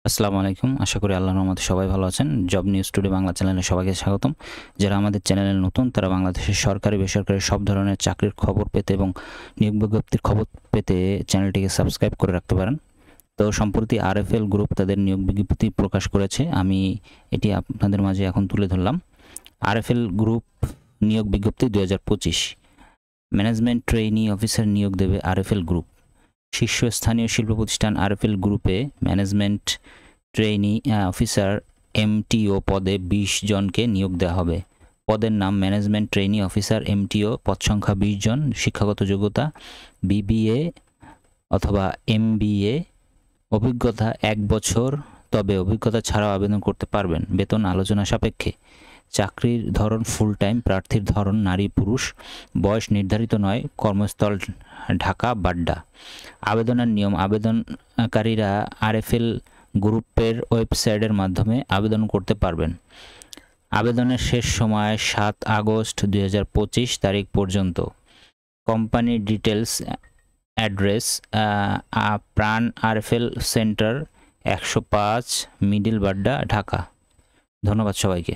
আসসালামু আলাইকুম। আশা করি আল্লাহর রহমতে সবাই ভালো আছেন। জব নিউজ টুডে বাংলা চ্যানেলে সবাইকে স্বাগতম। যারা আমাদের চ্যানেলে নতুন তারা বাংলাদেশের সরকারি বেসরকারি সব ধরনের চাকরির খবর পেতে এবং নিয়োগ বিজ্ঞপ্তির খবর পেতে চ্যানেলটিকে সাবস্ক্রাইব করে রাখতে পারেন। তো সম্প্রতি আরএফএল গ্রুপ তাদের নিয়োগ বিজ্ঞপ্তি প্রকাশ করেছে। আমি এটি আপনাদের মাঝে এখন তুলে ধরলাম। আরএফএল গ্রুপ নিয়োগ বিজ্ঞপ্তি 2025 ম্যানেজমেন্ট ট্রেইনি অফিসার নিয়োগ দেবে আরএফএল গ্রুপ। শীর্ষস্থানীয় শিল্প প্রতিষ্ঠান আরএফএল গ্রুপে ম্যানেজমেন্ট ট্রেইনি অফিসার এমটিও পদে 20 জনকে নিয়োগ দেওয়া হবে। পদের নাম ম্যানেজমেন্ট ট্রেইনি অফিসার এমটিও, পদ সংখ্যা 20 জন, শিক্ষাগত যোগ্যতা বিবিএ অথবা এমবিএ, অভিজ্ঞতা 1 বছর, তবে অভিজ্ঞতা ছাড়াও আবেদন করতে পারবেন। বেতন আলোচনা সাপেক্ষে। চাকরির ধরন ফুল টাইম, প্রার্থীর ধরন নারী পুরুষ, বয়স নির্ধারিত নয়, কর্মস্থল ঢাকা বাড্ডা। আবেদনের নিয়ম, আবেদনকারীরা আরএফএল গ্রুপের ওয়েবসাইটের মাধ্যমে আবেদন করতে পারবেন। আবেদনের শেষ সময় 7 আগস্ট 2025 তারিখ পর্যন্ত। কোম্পানি ডিটেলস, অ্যাড্রেস প্রাণ RFL centre 105 middle Badda Dhaka. ধন্যবাদ সবাইকে।